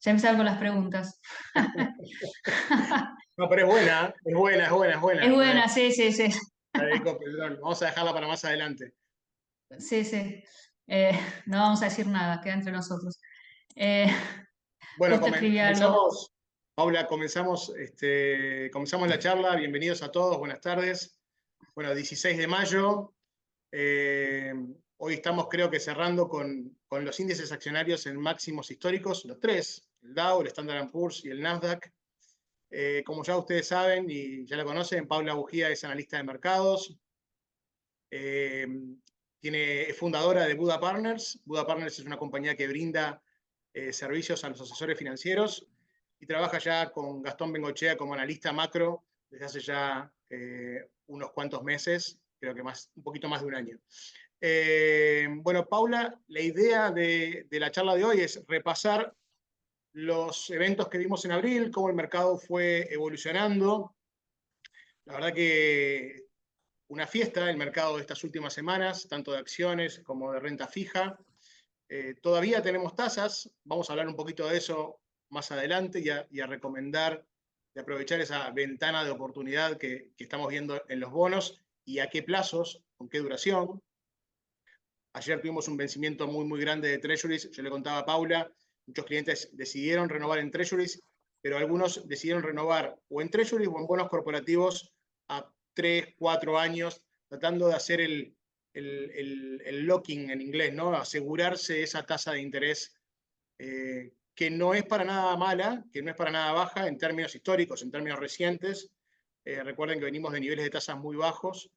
Ya empezaron con las preguntas. No, pero es buena, es buena, es buena, es Es buena. buena, sí, sí, sí. La de Ecopetrol. Vamos a dejarla para más adelante. Sí, sí. Eh, no vamos a decir nada, queda entre nosotros. Eh, Bueno, justo escribí algo. comenzamos, Paula, comenzamos la charla. Bienvenidos a todos, buenas tardes. Bueno, 16 de mayo. eh, Hoy estamos, creo que, cerrando con los índices accionarios en máximos históricos, los tres: el Dow, el Standard Poor's y el Nasdaq. Como ya ustedes saben y ya la conocen, Paula Bujía es analista de mercados. Eh, Es fundadora de Buda Partners. Buda Partners es una compañía que brinda servicios a los asesores financieros y trabaja ya con Gastón Bengochea como analista macro desde hace ya unos cuantos meses, creo que un poquito más de un año. Bueno, Paula, la idea de la charla de hoy es repasar los eventos que vimos en abril, cómo el mercado fue evolucionando. La verdad que una fiesta el mercado de estas últimas semanas, tanto de acciones como de renta fija. Todavía tenemos tasas, vamos a hablar un poquito de eso más adelante y a recomendar de aprovechar esa ventana de oportunidad que estamos viendo en los bonos y a qué plazos, con qué duración. Ayer tuvimos un vencimiento muy, muy grande de treasuries. Yo le contaba a Paula, muchos clientes decidieron renovar en treasuries, pero algunos decidieron renovar o en treasuries o en bonos corporativos a 3, 4 años, tratando de hacer el locking en inglés, ¿no? Asegurarse esa tasa de interés que no es para nada mala, que no es para nada baja en términos históricos, en términos recientes. Recuerden que venimos de niveles de tasas muy bajos.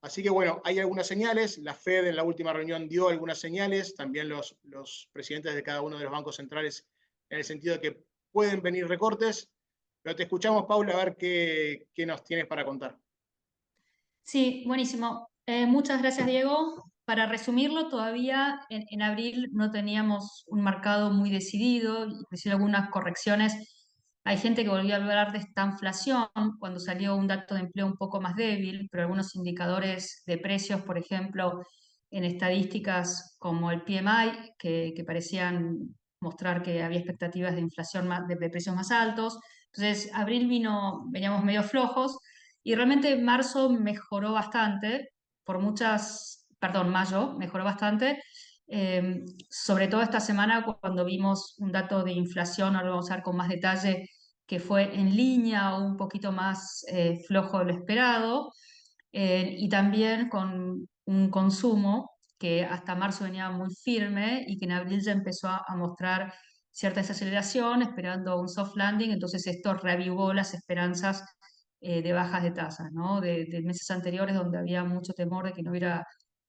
Así que bueno, hay algunas señales. La Fed en la última reunión dio algunas señales, también los presidentes de cada uno de los bancos centrales, en el sentido de que pueden venir recortes. Pero te escuchamos, Paula, a ver qué nos tienes para contar. Sí, buenísimo. Muchas gracias, Diego. Para resumirlo, todavía en abril no teníamos un mercado muy decidido, hicieron algunas correcciones. Hay gente que volvió a hablar de esta inflación cuando salió un dato de empleo un poco más débil, pero algunos indicadores de precios, por ejemplo, en estadísticas como el PMI, que parecían mostrar que había expectativas de inflación de precios más altos. Entonces, veníamos medio flojos. Y realmente marzo mejoró bastante, mayo mejoró bastante, sobre todo esta semana cuando vimos un dato de inflación, ahora lo vamos a ver con más detalle, que fue en línea o un poquito más flojo de lo esperado, y también con un consumo que hasta marzo venía muy firme y que en abril ya empezó a mostrar cierta desaceleración, esperando un soft landing, entonces esto reavivó las esperanzas de bajas de tasas, ¿no? De meses anteriores donde había mucho temor de que no hubiera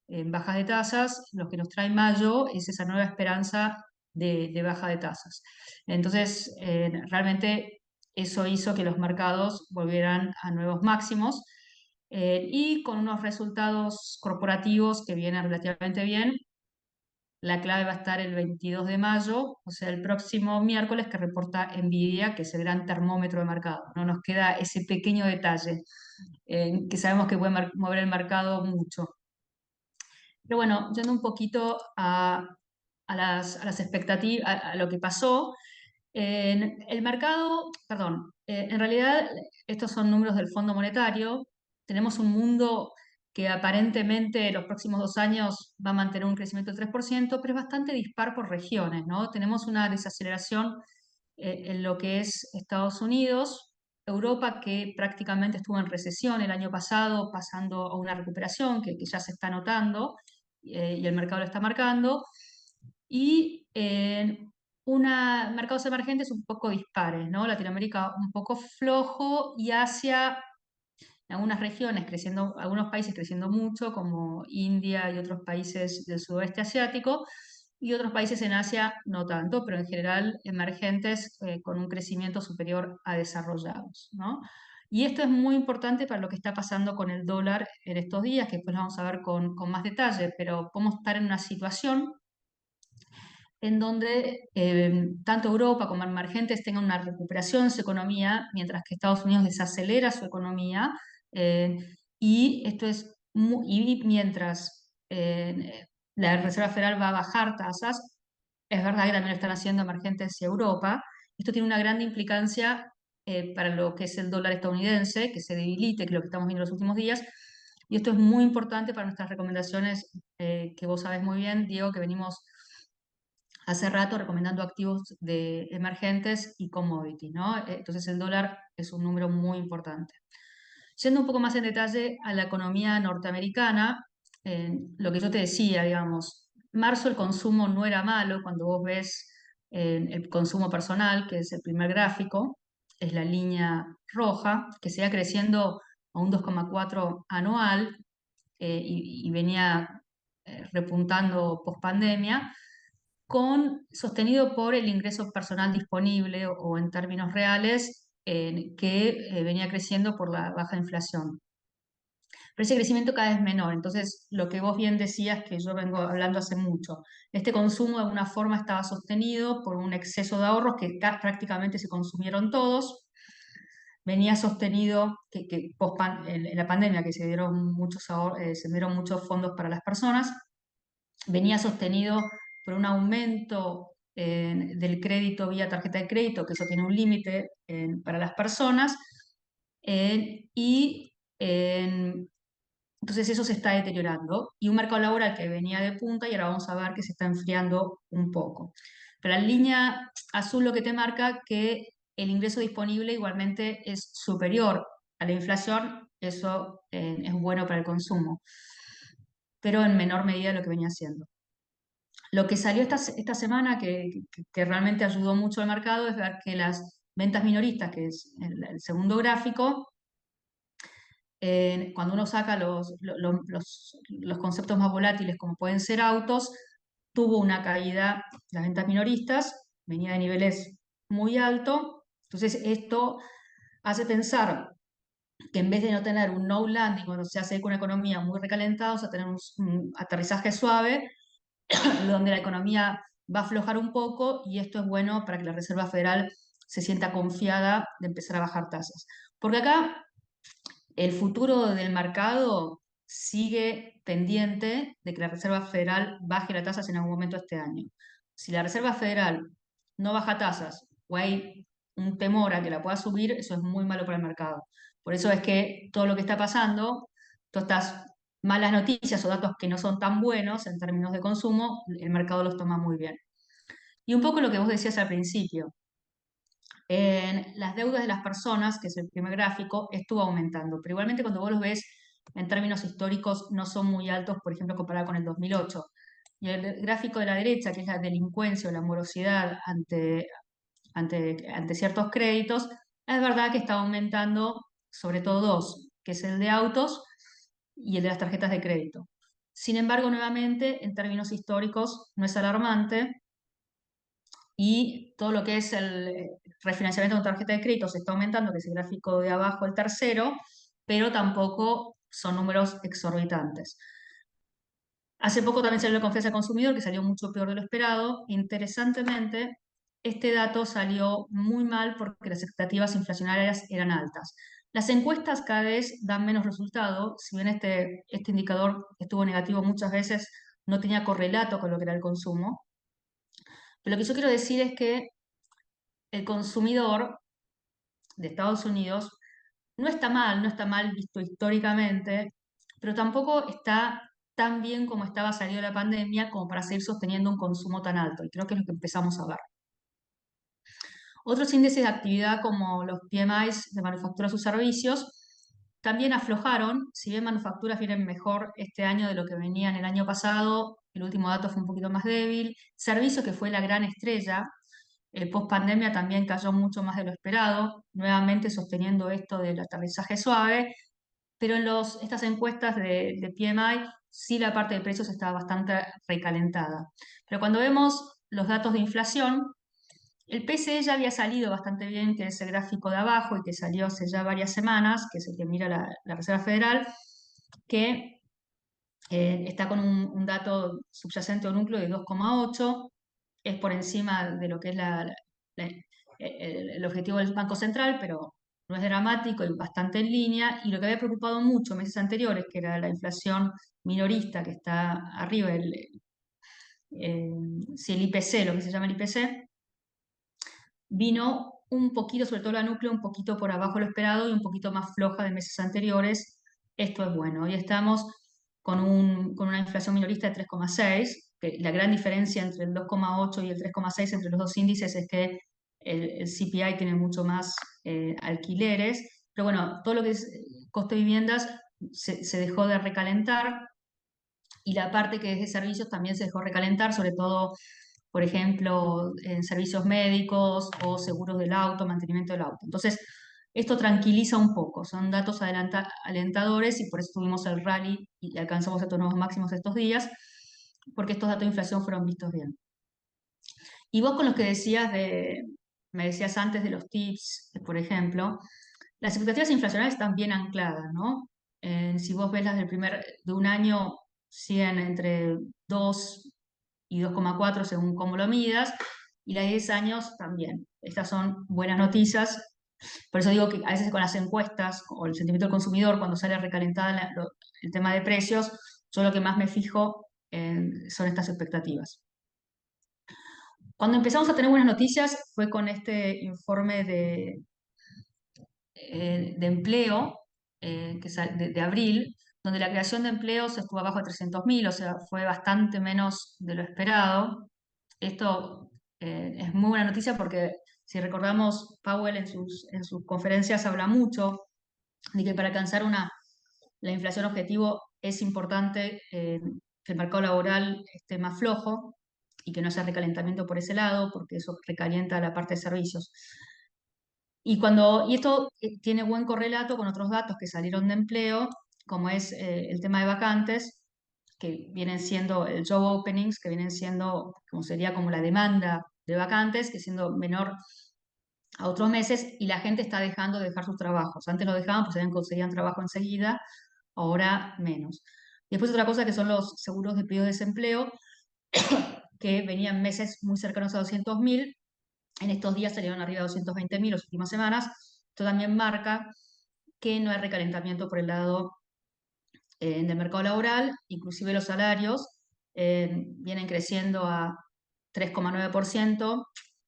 bajas de tasas, lo que nos trae mayo es esa nueva esperanza de baja de tasas. Entonces, realmente eso hizo que los mercados volvieran a nuevos máximos y con unos resultados corporativos que vienen relativamente bien. La clave va a estar el 22 de mayo, o sea, el próximo miércoles que reporta Nvidia, que es el gran termómetro de mercado. No nos queda ese pequeño detalle que sabemos que puede mover el mercado mucho. Pero bueno, yendo un poquito a las expectativas, a lo que pasó, el mercado, perdón, en realidad estos son números del Fondo Monetario. Tenemos un mundo que aparentemente los próximos 2 años va a mantener un crecimiento del 3%, pero es bastante dispar por regiones, ¿no? Tenemos una desaceleración en lo que es Estados Unidos, Europa, que prácticamente estuvo en recesión el año pasado, pasando a una recuperación que ya se está notando y el mercado lo está marcando, y mercados emergentes un poco dispares, ¿no? Latinoamérica un poco flojo y Asia, en algunas regiones creciendo, algunos países creciendo mucho, como India y otros países del sudoeste asiático, y otros países en Asia no tanto, pero en general emergentes con un crecimiento superior a desarrollados, ¿no? Y esto es muy importante para lo que está pasando con el dólar en estos días, que después lo vamos a ver con más detalle, pero podemos estar en una situación en donde tanto Europa como emergentes tengan una recuperación de su economía, mientras que Estados Unidos desacelera su economía, eh, y mientras la Reserva Federal va a bajar tasas, es verdad que también lo están haciendo emergentes y Europa, esto tiene una gran implicancia para lo que es el dólar estadounidense, que se debilite, que es lo que estamos viendo en los últimos días. Y esto es muy importante para nuestras recomendaciones, que vos sabés muy bien, Diego, que venimos hace rato recomendando activos de emergentes y commodities, ¿no? Entonces el dólar es un número muy importante. Yendo un poco más en detalle a la economía norteamericana, lo que yo te decía, digamos, marzo el consumo no era malo cuando vos ves el consumo personal, que es el primer gráfico, es la línea roja, que seguía creciendo a un 2,4 anual, y venía repuntando post pandemia, sostenido por el ingreso personal disponible o en términos reales, que venía creciendo por la baja inflación. Pero ese crecimiento cada vez menor. Entonces, lo que vos bien decías, que yo vengo hablando hace mucho, este consumo de alguna forma estaba sostenido por un exceso de ahorros que prácticamente se consumieron todos. Venía sostenido en la pandemia, que se dieron muchos fondos para las personas, venía sostenido por un aumento del crédito vía tarjeta de crédito, que eso tiene un límite para las personas, y entonces eso se está deteriorando. Y un mercado laboral que venía de punta y ahora vamos a ver que se está enfriando un poco. Pero la línea azul lo que te marca que el ingreso disponible igualmente es superior a la inflación, eso es bueno para el consumo, pero en menor medida de lo que venía haciendo. Lo que salió esta semana que realmente ayudó mucho al mercado es ver que las ventas minoristas, que es el segundo gráfico, cuando uno saca los conceptos más volátiles como pueden ser autos, tuvo una caída, las ventas minoristas, venía de niveles muy altos. Entonces esto hace pensar que en vez de no tener un no landing cuando se hace con una economía muy recalentada, o sea, tener un aterrizaje suave, donde la economía va a aflojar un poco, y esto es bueno para que la Reserva Federal se sienta confiada de empezar a bajar tasas. Porque acá el futuro del mercado sigue pendiente de que la Reserva Federal baje las tasas en algún momento este año. Si la Reserva Federal no baja tasas o hay un temor a que la pueda subir, eso es muy malo para el mercado. Por eso es que todo lo que está pasando, todas estas malas noticias o datos que no son tan buenos en términos de consumo, el mercado los toma muy bien. Y un poco lo que vos decías al principio, en las deudas de las personas, que es el primer gráfico, estuvo aumentando, pero igualmente cuando vos los ves en términos históricos no son muy altos, por ejemplo, comparado con el 2008. Y el gráfico de la derecha, que es la delincuencia o la morosidad ante ciertos créditos, es verdad que está aumentando sobre todo dos, que es el de autos y el de las tarjetas de crédito. Sin embargo, nuevamente, en términos históricos, no es alarmante, y todo lo que es el refinanciamiento con tarjeta de crédito se está aumentando, que es el gráfico de abajo, el tercero, pero tampoco son números exorbitantes. Hace poco también salió la confianza del consumidor, que salió mucho peor de lo esperado. Interesantemente, este dato salió muy mal porque las expectativas inflacionarias eran altas. Las encuestas cada vez dan menos resultado, si bien este indicador estuvo negativo muchas veces, no tenía correlato con lo que era el consumo. Pero lo que yo quiero decir es que el consumidor de Estados Unidos no está mal visto históricamente, pero tampoco está tan bien como estaba salido la pandemia como para seguir sosteniendo un consumo tan alto, y creo que es lo que empezamos a ver. Otros índices de actividad como los PMIs de manufacturas o servicios también aflojaron. Si bien manufacturas vienen mejor este año de lo que venían el año pasado, el último dato fue un poquito más débil. Servicios, que fue la gran estrella, post pandemia, también cayó mucho más de lo esperado, nuevamente sosteniendo esto del aterrizaje suave, pero en estas encuestas de PMI sí la parte de precios está bastante recalentada. Pero cuando vemos los datos de inflación, el PCE ya había salido bastante bien, que es el gráfico de abajo y que salió hace ya varias semanas, que es el que mira la Reserva Federal, que está con un dato subyacente o núcleo de 2,8, es por encima de lo que es el objetivo del Banco Central, pero no es dramático y bastante en línea. Y lo que había preocupado mucho meses anteriores, que era la inflación minorista, que está arriba, si el IPC, lo que se llama el IPC, vino un poquito, sobre todo la núcleo, un poquito por abajo de lo esperado y un poquito más floja de meses anteriores. Esto es bueno. Hoy estamos con una inflación minorista de 3,6, que la gran diferencia entre el 2,8 y el 3,6 entre los dos índices es que el CPI tiene mucho más alquileres, pero bueno, todo lo que es costo de viviendas se dejó de recalentar y la parte que es de servicios también se dejó recalentar, sobre todo, por ejemplo, en servicios médicos o seguros del auto, mantenimiento del auto. Entonces, esto tranquiliza un poco, son datos alentadores y por eso tuvimos el rally y alcanzamos estos nuevos máximos estos días, porque estos datos de inflación fueron vistos bien. Y vos con los que decías me decías antes de los tips, por ejemplo, las expectativas inflacionarias están bien ancladas, ¿no? Si vos ves las de un año, siguen entre 2 y 2,4 según cómo lo midas, y las de 10 años también. Estas son buenas noticias. Por eso digo que a veces con las encuestas o el sentimiento del consumidor, cuando sale recalentada el tema de precios, yo lo que más me fijo son estas expectativas. Cuando empezamos a tener buenas noticias fue con este informe de empleo de abril, donde la creación de empleos estuvo abajo de 300.000, o sea, fue bastante menos de lo esperado. Esto es muy buena noticia porque si recordamos, Powell en sus conferencias habla mucho de que para alcanzar la inflación objetivo es importante que el mercado laboral esté más flojo y que no haya recalentamiento por ese lado, porque eso recalienta la parte de servicios. Y esto tiene buen correlato con otros datos que salieron de empleo, como es el tema de vacantes, que vienen siendo el job openings, que vienen siendo, como sería como la demanda de vacantes, que siendo menor a otros meses, y la gente está dejando de dejar sus trabajos. Antes lo dejaban, pues conseguían trabajo enseguida, ahora menos. Después otra cosa que son los seguros de pedido de desempleo, que venían meses muy cercanos a 200.000, en estos días salieron arriba de 220.000 las últimas semanas. Esto también marca que no hay recalentamiento por el lado del mercado laboral, inclusive los salarios vienen creciendo a 3,9%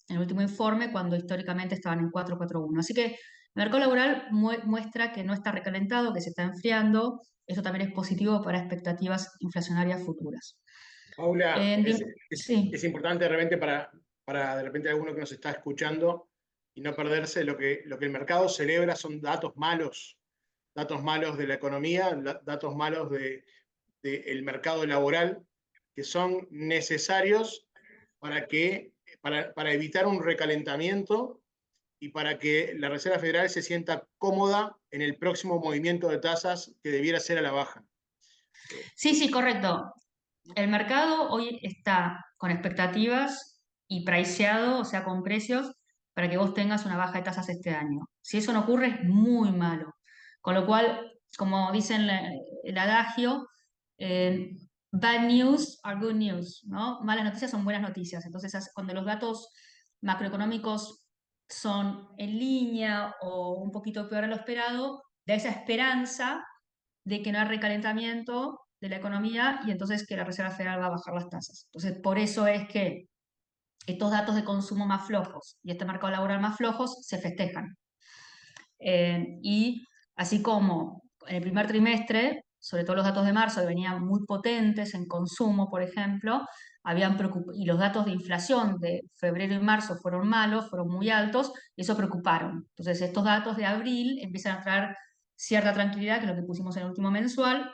en el último informe, cuando históricamente estaban en 4,41. Así que el mercado laboral muestra que no está recalentado, que se está enfriando. Esto también es positivo para expectativas inflacionarias futuras. Paula, Sí. es importante de repente para de repente alguno que nos está escuchando y no perderse lo que el mercado celebra son datos malos de la economía, datos malos del mercado laboral, que son necesarios para evitar un recalentamiento y para que la Reserva Federal se sienta cómoda en el próximo movimiento de tasas que debiera ser a la baja. Sí, sí, correcto. El mercado hoy está con expectativas y priceado, o sea, con precios, para que vos tengas una baja de tasas este año. Si eso no ocurre, es muy malo. Con lo cual, como dicen el adagio, eh, bad news are good news, ¿no? Malas noticias son buenas noticias. Entonces, cuando los datos macroeconómicos son en línea o un poquito peor a lo esperado, da esa esperanza de que no hay recalentamiento de la economía y entonces que la Reserva Federal va a bajar las tasas. Entonces, por eso es que estos datos de consumo más flojos y este mercado laboral más flojos se festejan. Y así como en el primer trimestre, sobre todo los datos de marzo, que venían muy potentes en consumo, por ejemplo, y los datos de inflación de febrero y marzo fueron malos, fueron muy altos, y eso preocuparon. Entonces, estos datos de abril empiezan a traer cierta tranquilidad, que es lo que pusimos en el último mensual,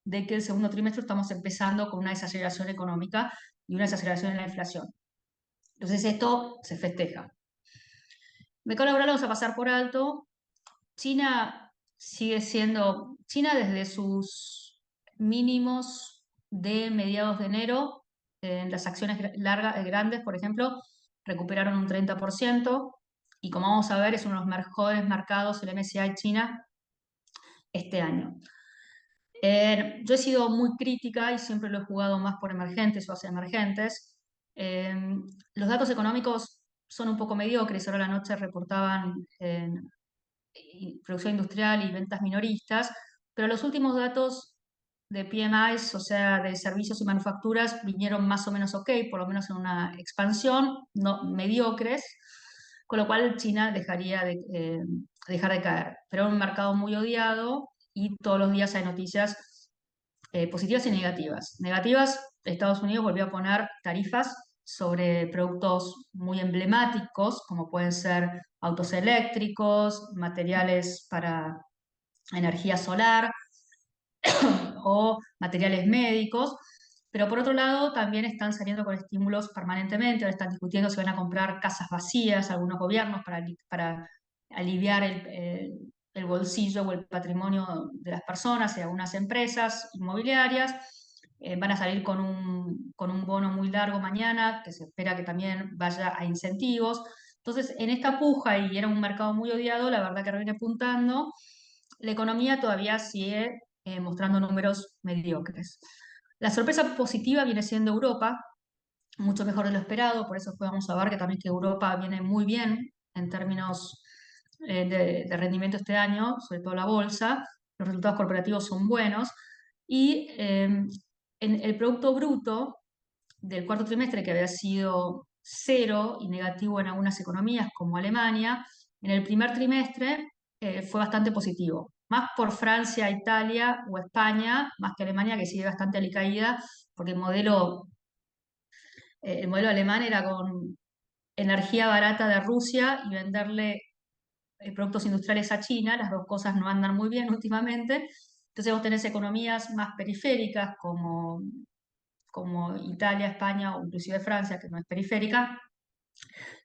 de que el segundo trimestre estamos empezando con una desaceleración económica y una desaceleración en la inflación. Entonces, esto se festeja. Mercado laboral vamos a pasar por alto. China China desde sus mínimos de mediados de enero, en las acciones grandes, por ejemplo, recuperaron un 30%, y como vamos a ver, es uno de los mejores mercados, el MSCI China, este año. Yo he sido muy crítica y siempre lo he jugado más por emergentes o hacia emergentes. Eh, los datos económicos son un poco mediocres. Ahora a la noche reportaban producción industrial y ventas minoristas, pero los últimos datos de PMIs, o sea, de servicios y manufacturas, vinieron más o menos ok, por lo menos en una expansión, no mediocres. con lo cual China dejaría de, dejar de caer. Pero es un mercado muy odiado y todos los días hay noticias positivas y negativas. Negativas, Estados Unidos volvió a poner tarifas sobre productos muy emblemáticos, como pueden ser autos eléctricos, materiales para energía solar o materiales médicos. Pero por otro lado, también están saliendo con estímulos permanentemente, ahora están discutiendo si van a comprar casas vacías algunos gobiernos para aliviar el bolsillo o el patrimonio de las personas y algunas empresas inmobiliarias. Van a salir con un bono muy largo mañana, que se espera que también vaya a incentivos. Entonces, en esta puja, y era un mercado muy odiado, la verdad que viene puntando, la economía todavía sigue mostrando números mediocres. La sorpresa positiva viene siendo Europa, mucho mejor de lo esperado, por eso podemos ver que también que Europa viene muy bien en términos de rendimiento este año, sobre todo la bolsa, los resultados corporativos son buenos y en el Producto Bruto del cuarto trimestre, que había sido cero y negativo en algunas economías como Alemania, en el primer trimestre fue bastante positivo. Más por Francia, Italia o España, más que Alemania, que sigue bastante alicaída, porque el modelo alemán era con energía barata de Rusia y venderle productos industriales a China. Las dos cosas no andan muy bien últimamente. Entonces vos tenés economías más periféricas como Italia, España o inclusive Francia, que no es periférica,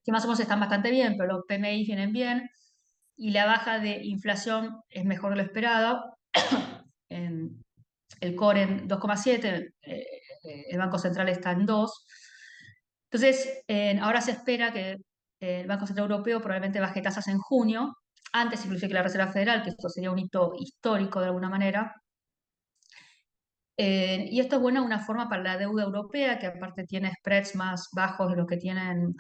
que más o menos están bastante bien, pero los PMI vienen bien y la baja de inflación es mejor de lo esperado. En el core en 2,7, el Banco Central está en 2. Entonces, ahora se espera que el Banco Central Europeo probablemente baje tasas en junio, antes inclusive que la Reserva Federal, que esto sería un hito histórico de alguna manera. Y esto es buena una forma para la deuda europea, que aparte tiene spreads más bajos de los que tienen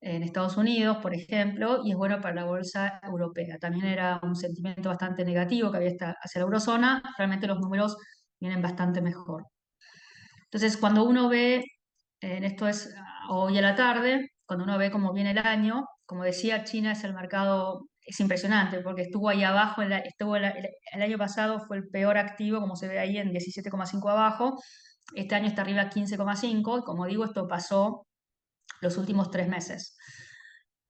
en Estados Unidos, por ejemplo, y es bueno para la bolsa europea. También era un sentimiento bastante negativo que había hacia la eurozona, realmente los números vienen bastante mejor. Entonces, cuando uno ve, esto es hoy a la tarde, cuando uno ve cómo viene el año, como decía, China es el mercado, es impresionante, porque estuvo ahí abajo, el año pasado fue el peor activo, como se ve ahí en 17,5 abajo, este año está arriba a 15,5, y como digo, esto pasó los últimos 3 meses.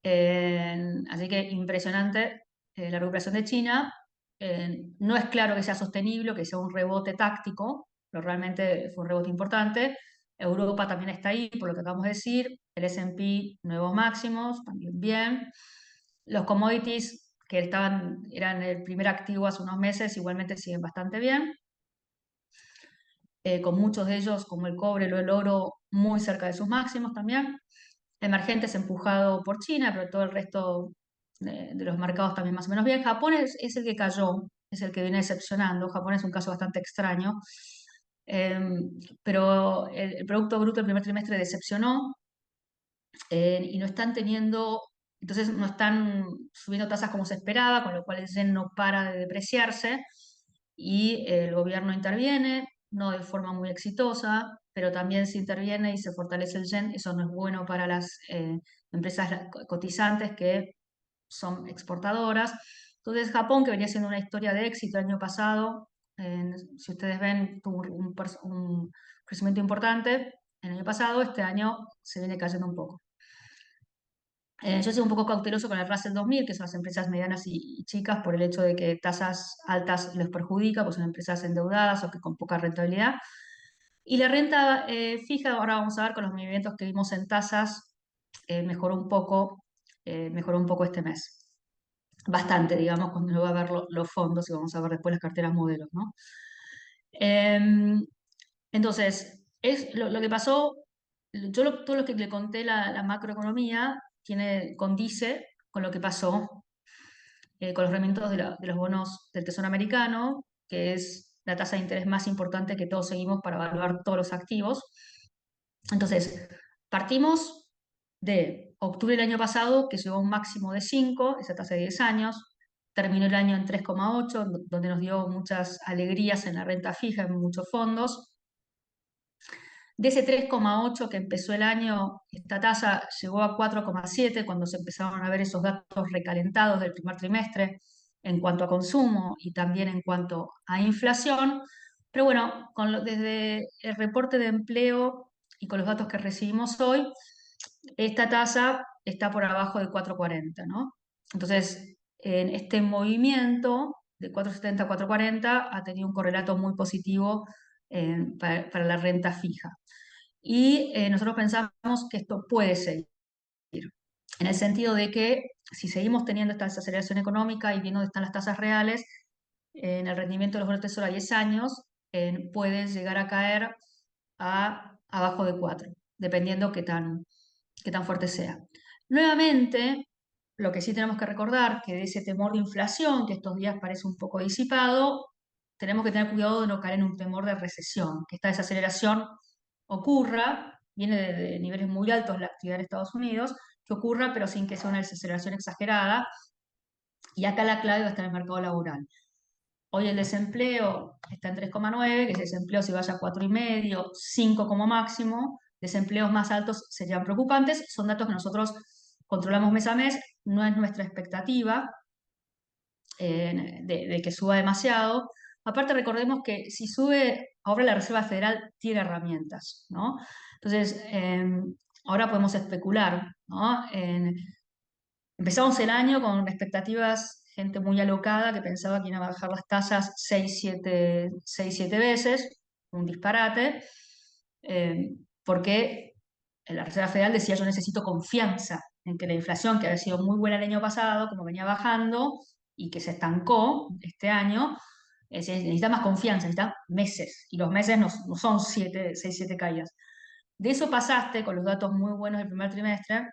Así que impresionante la recuperación de China. No es claro que sea sostenible, que sea un rebote táctico, pero realmente fue un rebote importante. Europa también está ahí, por lo que acabamos de decir. El S&P, nuevos máximos, también bien. Los commodities que eran el primer activo hace unos meses, igualmente siguen bastante bien. Con muchos de ellos, como el cobre o el oro, muy cerca de sus máximos también. Emergentes empujado por China, pero todo el resto de los mercados también más o menos bien. Japón es el que cayó, es el que viene decepcionando. Japón es un caso bastante extraño. Eh, pero el Producto Bruto del primer trimestre decepcionó y no están teniendo, entonces no están subiendo tasas como se esperaba, con lo cual el yen no para de depreciarse y el gobierno interviene, no de forma muy exitosa, pero también se interviene y se fortalece el yen, eso no es bueno para las empresas cotizantes que son exportadoras. Entonces Japón, que venía siendo una historia de éxito el año pasado, si ustedes ven, tuvo un crecimiento importante el año pasado, este año se viene cayendo un poco. Yo soy un poco cauteloso con el Russell 2000, que son las empresas medianas y chicas, por el hecho de que tasas altas les perjudica, pues son empresas endeudadas o que con poca rentabilidad. Y la renta fija, ahora vamos a ver con los movimientos que vimos en tasas, mejoró un poco este mes. Bastante, digamos, cuando uno va a ver los fondos y vamos a ver después las carteras modelos, ¿no? Entonces, lo que pasó, todo lo que le conté la macroeconomía condice con lo que pasó con los rendimientos de los bonos del Tesoro americano, que es la tasa de interés más importante que todos seguimos para evaluar todos los activos. Entonces, partimos de octubre del año pasado, que llegó a un máximo de 5, esa tasa de 10 años, terminó el año en 3,8, donde nos dio muchas alegrías en la renta fija, en muchos fondos. De ese 3,8 que empezó el año, esta tasa llegó a 4,7 cuando se empezaron a ver esos datos recalentados del primer trimestre en cuanto a consumo y también en cuanto a inflación. Pero bueno, desde el reporte de empleo y con los datos que recibimos hoy, esta tasa está por abajo de 4,40, ¿no? Entonces, en este movimiento de 4,70 a 4,40 ha tenido un correlato muy positivo para la renta fija. Y nosotros pensamos que esto puede seguir, en el sentido de que si seguimos teniendo esta desaceleración económica y viendo dónde están las tasas reales, en el rendimiento de los bonos de tesoro a 10 años puede llegar a caer a abajo de 4, dependiendo qué tan fuerte sea. Nuevamente, lo que sí tenemos que recordar, que de ese temor de inflación, que estos días parece un poco disipado, tenemos que tener cuidado de no caer en un temor de recesión, que esta desaceleración ocurra, viene de niveles muy altos la actividad en Estados Unidos, que ocurra pero sin que sea una desaceleración exagerada, y acá la clave va a estar en el mercado laboral. Hoy el desempleo está en 3,9, que ese desempleo si vaya a 4,5, 5 como máximo, desempleos más altos serían preocupantes, son datos que nosotros controlamos mes a mes, no es nuestra expectativa de que suba demasiado. Aparte recordemos que si sube, ahora la Reserva Federal tiene herramientas, ¿no? Entonces, ahora podemos especular, ¿no? Empezamos el año con expectativas, gente muy alocada que pensaba que iban a bajar las tasas 6, 7 veces, un disparate, porque la Reserva Federal decía yo necesito confianza en que la inflación, que había sido muy buena el año pasado, como venía bajando y que se estancó este año, necesita más confianza, necesita meses, y los meses no son 6, 7 caídas. De eso pasaste con los datos muy buenos del primer trimestre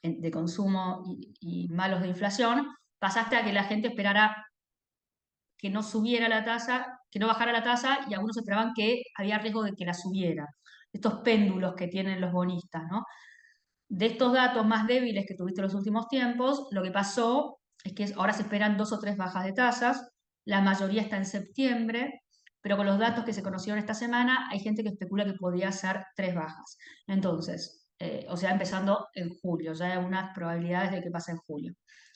de consumo y malos de inflación, pasaste a que la gente esperara que no subiera la tasa, que no bajara la tasa, y algunos esperaban que había riesgo de que la subiera. Estos péndulos que tienen los bonistas, ¿no? De estos datos más débiles que tuviste en los últimos tiempos, lo que pasó es que ahora se esperan 2 o 3 bajas de tasas, la mayoría está en septiembre, pero con los datos que se conocieron esta semana, hay gente que especula que podría ser 3 bajas. Entonces, o sea, empezando en julio, ya hay unas probabilidades de que pase en julio.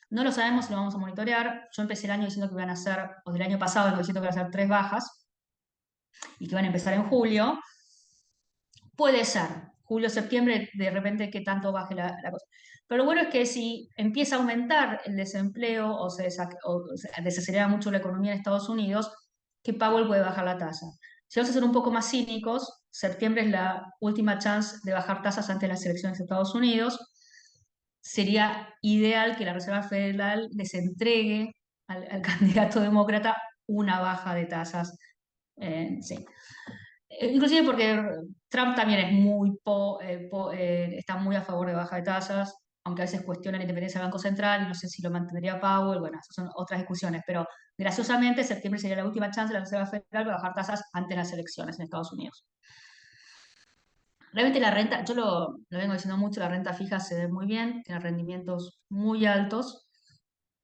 No lo sabemos si lo vamos a monitorear. Yo empecé el año diciendo que iban a ser, o del año pasado, diciendo que iban a ser 3 bajas y que van a empezar en julio. Puede ser, julio, septiembre, de repente que tanto baje la cosa. Pero lo bueno es que si empieza a aumentar el desempleo o se desacelera mucho la economía en Estados Unidos, que Powell puede bajar la tasa. Si vamos a ser un poco más cínicos, septiembre es la última chance de bajar tasas antes de las elecciones de Estados Unidos. Sería ideal que la Reserva Federal les entregue al candidato demócrata una baja de tasas. Sí. Inclusive porque Trump también es está muy a favor de baja de tasas, aunque a veces cuestiona la independencia del Banco Central y no sé si lo mantendría Powell, bueno, esas son otras discusiones, pero graciosamente septiembre sería la última chance de la Reserva Federal de bajar tasas antes de las elecciones en Estados Unidos. Realmente la renta, yo lo vengo diciendo mucho, la renta fija se ve muy bien, tiene rendimientos muy altos.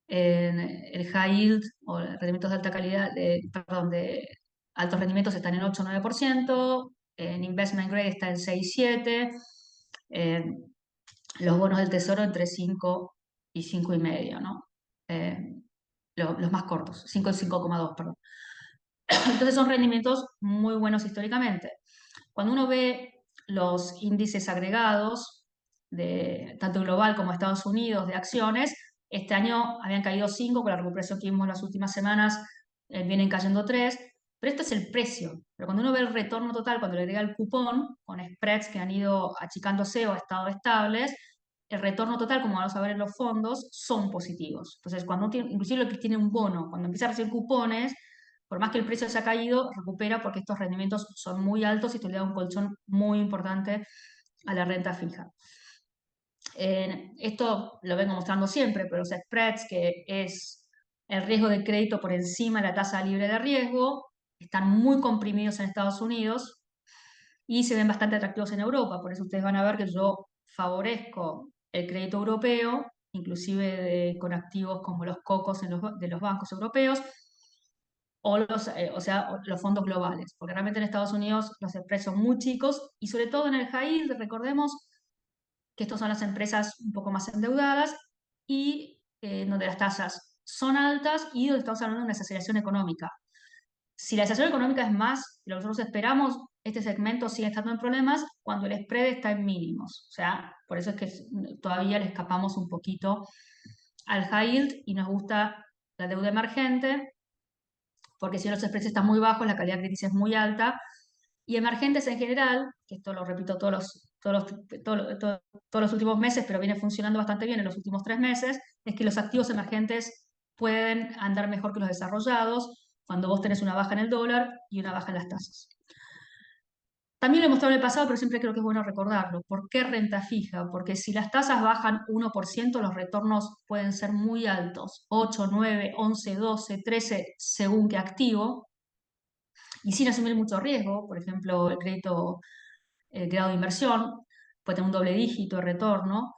El high yield o rendimientos de alta calidad, perdón, de altos rendimientos están en 8 o 9%, en investment grade está en 6, 7, eh, los bonos del tesoro entre 5 y 5,5, ¿no? Eh, los más cortos, 5 y 5,2, perdón. Entonces son rendimientos muy buenos históricamente. Cuando uno ve los índices agregados, tanto global como Estados Unidos, de acciones, este año habían caído 5, con la recuperación que vimos en las últimas semanas, vienen cayendo 3, pero esto es el precio. Pero cuando uno ve el retorno total, cuando le agrega el cupón, con spreads que han ido achicándose o estado estables, el retorno total, como vamos a ver en los fondos, son positivos. Entonces, inclusive lo que tiene un bono, cuando empieza a recibir cupones, por más que el precio se ha caído, recupera porque estos rendimientos son muy altos y esto le da un colchón muy importante a la renta fija. Esto lo vengo mostrando siempre, pero los spreads, que es el riesgo de crédito por encima de la tasa libre de riesgo, están muy comprimidos en Estados Unidos y se ven bastante atractivos en Europa. Por eso ustedes van a ver que yo favorezco el crédito europeo, inclusive con activos como los cocos de los bancos europeos. o sea, los fondos globales, porque realmente en Estados Unidos los spreads son muy chicos y sobre todo en el high yield, recordemos que estas son las empresas un poco más endeudadas y donde las tasas son altas y donde estamos hablando de una desaceleración económica. Si la desaceleración económica es más de lo que nosotros esperamos, este segmento sigue estando en problemas cuando el spread está en mínimos. O sea, por eso es que todavía le escapamos un poquito al high yield y nos gusta la deuda emergente, porque si los spreads están muy bajos, la calidad crediticia es muy alta. Y emergentes en general, que esto lo repito todos los últimos meses, pero viene funcionando bastante bien en los últimos 3 meses, es que los activos emergentes pueden andar mejor que los desarrollados cuando vos tenés una baja en el dólar y una baja en las tasas. También lo he mostrado en el pasado, pero siempre creo que es bueno recordarlo. ¿Por qué renta fija? Porque si las tasas bajan 1%, los retornos pueden ser muy altos, 8, 9, 11, 12, 13, según qué activo, y sin asumir mucho riesgo. Por ejemplo, el crédito, el grado de inversión puede tener un doble dígito de retorno.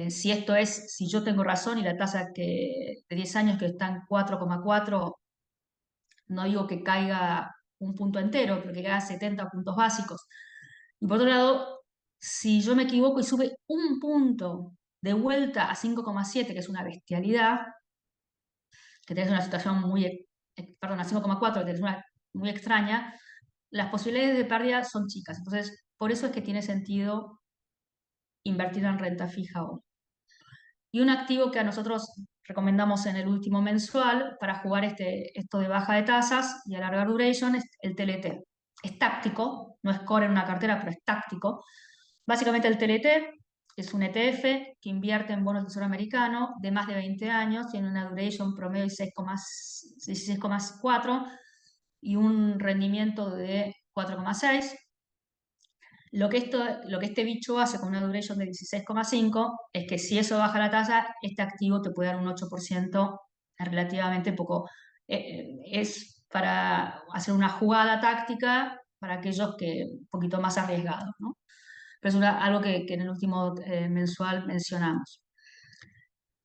Si esto es, si yo tengo razón y la tasa de 10 años que está en 4,4, no digo que caiga un punto entero, pero que caiga 70 puntos básicos. Y por otro lado, si yo me equivoco y sube un punto de vuelta a 5,7, que es una bestialidad, que tenés una situación perdón, a 5,4, que tenés una muy extraña, las posibilidades de pérdida son chicas. Entonces, por eso es que tiene sentido invertir en renta fija hoy. Y un activo que a nosotros recomendamos en el último mensual para jugar esto de baja de tasas y alargar duration es el TLT. Es táctico, no es core en una cartera, pero es táctico. Básicamente el TLT es un ETF que invierte en bonos del tesoro americano de más de 20 años, tiene una duration promedio de 16,4 y un rendimiento de 4,6. Lo que este bicho hace con una duration de 16,5 es que si eso baja la tasa, este activo te puede dar un 8% relativamente poco. Es para hacer una jugada táctica para aquellos que un poquito más arriesgados, ¿no? Pero es algo que en el último mensual mencionamos.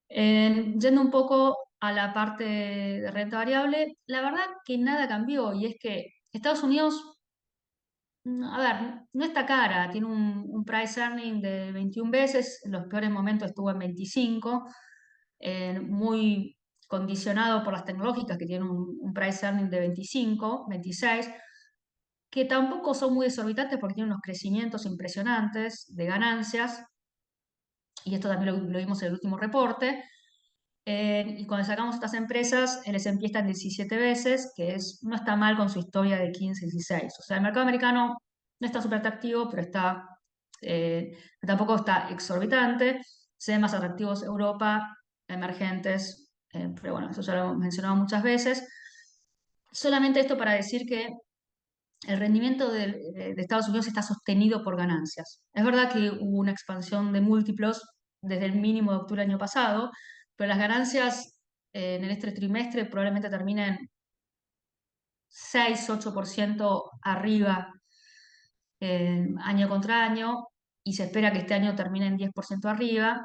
Yendo un poco a la parte de renta variable, la verdad que nada cambió y es que Estados Unidos, a ver, no está cara, tiene un price earning de 21 veces, en los peores momentos estuvo en 25, muy condicionado por las tecnológicas que tienen un price earning de 25, 26, que tampoco son muy exorbitantes porque tienen unos crecimientos impresionantes de ganancias, y esto también lo vimos en el último reporte. Y cuando sacamos estas empresas, el S&P está en 17 veces, no está mal con su historia de 15, 16. O sea, el mercado americano no está súper atractivo, pero tampoco está exorbitante. Se ven más atractivos Europa, emergentes, pero bueno, eso ya lo hemos mencionado muchas veces. Solamente esto para decir que el rendimiento de Estados Unidos está sostenido por ganancias. Es verdad que hubo una expansión de múltiplos desde el mínimo de octubre del año pasado, pero las ganancias en este trimestre probablemente terminen 6-8% arriba año contra año, y se espera que este año termine en 10% arriba.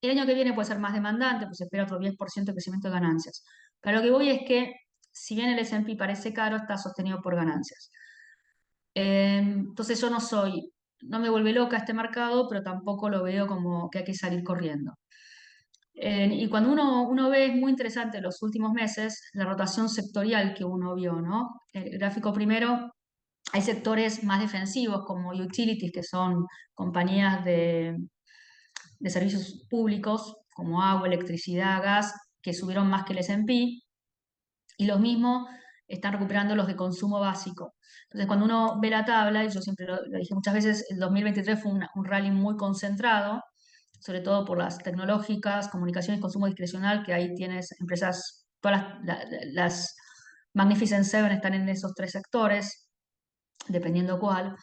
El año que viene puede ser más demandante, pues se espera otro 10% de crecimiento de ganancias. Pero lo que voy es que, si bien el S&P parece caro, está sostenido por ganancias. Entonces yo no me vuelve loca este mercado, pero tampoco lo veo como que hay que salir corriendo. Y cuando uno ve, es muy interesante los últimos meses, la rotación sectorial que uno vio, ¿no? El gráfico primero, hay sectores más defensivos como utilities, que son compañías de servicios públicos como agua, electricidad, gas, que subieron más que el S&P, y lo mismo están recuperando los de consumo básico. Entonces, cuando uno ve la tabla, y yo siempre lo dije muchas veces, el 2023 fue un rally muy concentrado, sobre todo por las tecnológicas, comunicaciones, consumo discrecional, que ahí tienes empresas, todas las Magnificent Seven están en esos tres sectores, dependiendo cuál.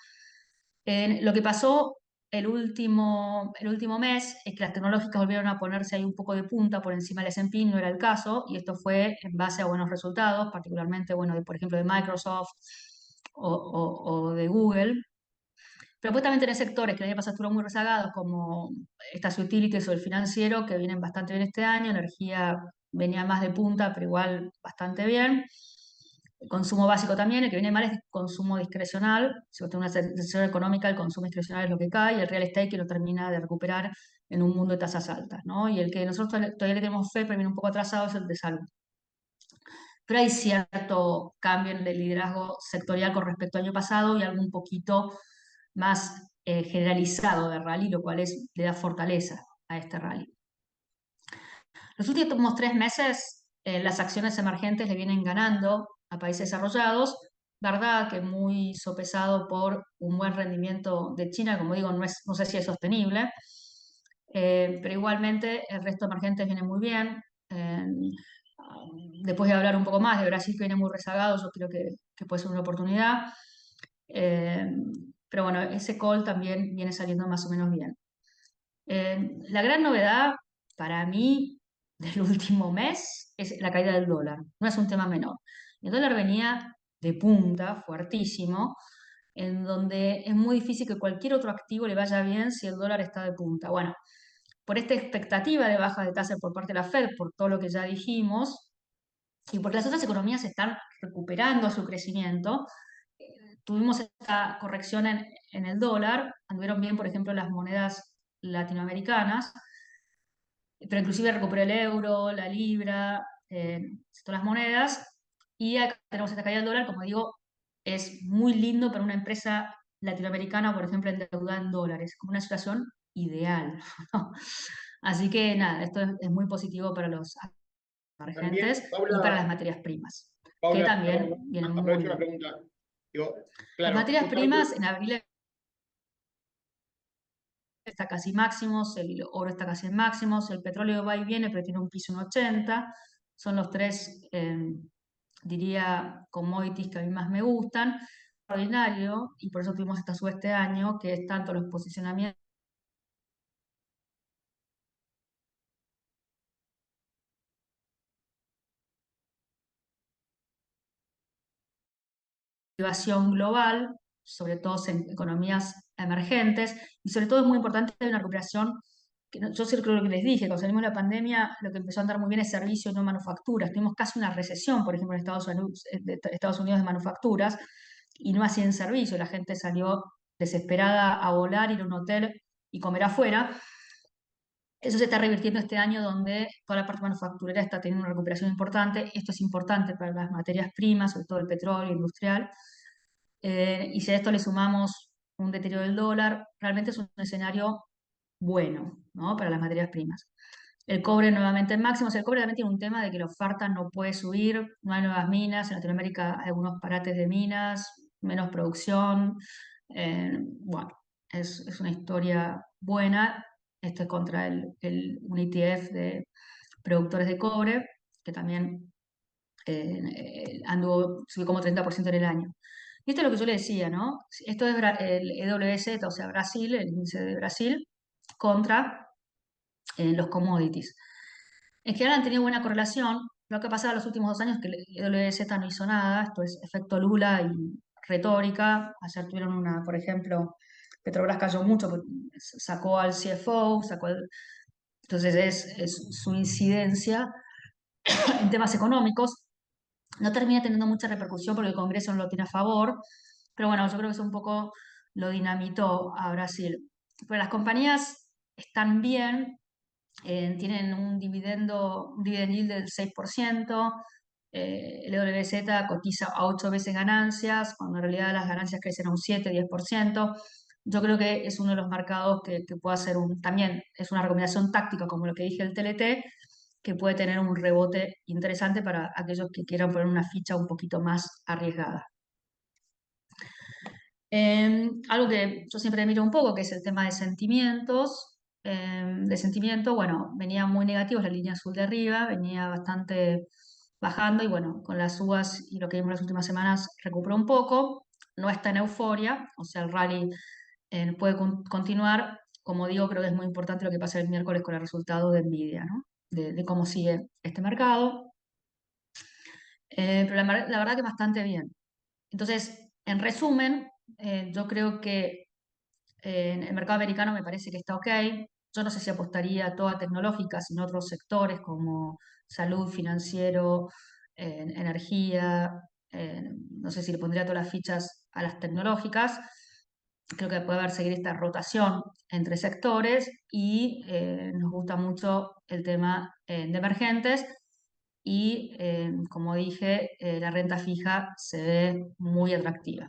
Lo que pasó el último mes es que las tecnológicas volvieron a ponerse ahí un poco de punta por encima del S&P, no era el caso, y esto fue en base a buenos resultados, particularmente, bueno, por ejemplo, de Microsoft o de Google. Pero pues también tenés sectores que el año pasado estuvieron muy rezagados, como estas utilities o el financiero, que vienen bastante bien este año. Energía venía más de punta, pero igual bastante bien. consumo básico también, el que viene mal es consumo discrecional. Si vos tenés una recesión económica, el consumo discrecional es lo que cae, y el real estate que lo termina de recuperar en un mundo de tasas altas, ¿no? Y el que nosotros todavía le tenemos fe, pero viene un poco atrasado, es el de salud. Pero hay cierto cambio en el liderazgo sectorial con respecto al año pasado y algo un poquito más generalizado de rally, lo cual le da fortaleza a este rally. Los últimos 3 meses, las acciones emergentes le vienen ganando a países desarrollados, verdad que muy sopesado por un buen rendimiento de China, como digo, no sé si es sostenible, pero igualmente el resto de emergentes viene muy bien. Eh, Después de hablar un poco más de Brasil, que viene muy rezagado, yo creo que puede ser una oportunidad. Eh, pero bueno, ese call también viene saliendo más o menos bien. La gran novedad para mí del último mes es la caída del dólar. No es un tema menor. El dólar venía de punta, fuertísimo, en donde es muy difícil que cualquier otro activo le vaya bien si el dólar está de punta. Bueno, por esta expectativa de baja de tasa por parte de la Fed, por todo lo que ya dijimos, y porque las otras economías están recuperando su crecimiento, tuvimos esta corrección en el dólar, anduvieron bien, por ejemplo, las monedas latinoamericanas, pero inclusive recuperó el euro, la libra, todas las monedas, y acá tenemos esta caída del dólar, como digo, es muy lindo para una empresa latinoamericana, por ejemplo, endeudada en dólares, como una situación ideal, ¿no? Así que nada, esto es muy positivo para los También, emergentes y para las Paula, materias primas, que Paula, también perdón, vienen muy aprovecho una bien. pregunta. Digo, Las claro, materias justamente, primas en abril está casi máximos, el oro está casi en máximos, el petróleo va y viene, pero tiene un piso en 80. Son los tres, diría, commodities que a mí más me gustan. Extraordinario, y por eso tuvimos esta suba este año, que es tanto los posicionamientos de activación global, sobre todo en economías emergentes, y sobre todo es muy importante una recuperación. Yo sí creo lo que les dije, cuando salimos de la pandemia, lo que empezó a andar muy bien es servicio, no manufacturas. Tuvimos casi una recesión, por ejemplo, en Estados Unidos de manufacturas, y no así en servicio. La gente salió desesperada a volar, ir a un hotel y comer afuera. Eso se está revirtiendo este año, donde toda la parte manufacturera está teniendo una recuperación importante. Esto es importante para las materias primas, sobre todo el petróleo industrial. Y si a esto le sumamos un deterioro del dólar, realmente es un escenario bueno, ¿no? Para las materias primas. El cobre nuevamente en máximos. El cobre también tiene un tema de que la oferta no puede subir, no hay nuevas minas. En Latinoamérica hay algunos parates de minas, menos producción. Bueno, es una historia buena. Esto es contra un ETF de productores de cobre, que también subió como 30% en el año. Y esto es lo que yo le decía, ¿no? Esto es el EWZ, o sea, Brasil, el índice de Brasil, contra los commodities. En general han tenido buena correlación. Lo que ha pasado en los últimos 2 años es que el WZ no hizo nada. Esto es efecto Lula y retórica. Ayer tuvieron por ejemplo, Petrobras cayó mucho, porque sacó al CFO, entonces es su incidencia en temas económicos. No termina teniendo mucha repercusión porque el Congreso no lo tiene a favor, pero bueno, yo creo que eso un poco lo dinamitó a Brasil. Pero las compañías están bien, tienen un dividend yield del 6%, el WZ cotiza a 8 veces ganancias, cuando en realidad las ganancias crecen a un 7-10%. Yo creo que es uno de los mercados que puede hacer también es una recomendación táctica, como lo que dije del TLT, que puede tener un rebote interesante para aquellos que quieran poner una ficha un poquito más arriesgada. Algo que yo siempre miro un poco, que es el tema de sentimientos. De sentimiento, bueno, venía muy negativo, la línea azul de arriba, venía bastante bajando y bueno, con las subas y lo que vimos las últimas semanas recuperó un poco. No está en euforia, o sea, el rally puede continuar. Como digo, creo que es muy importante lo que pasa el miércoles con el resultado de Nvidia, ¿no? De cómo sigue este mercado. Pero la verdad que bastante bien. Entonces, en resumen, yo creo que en el mercado americano me parece que está ok. Yo no sé si apostaría a toda tecnológica, sino otros sectores como salud, financiero, energía, no sé si le pondría todas las fichas a las tecnológicas. Creo que puede haber seguir esta rotación entre sectores y nos gusta mucho el tema de emergentes y, como dije, la renta fija se ve muy atractiva.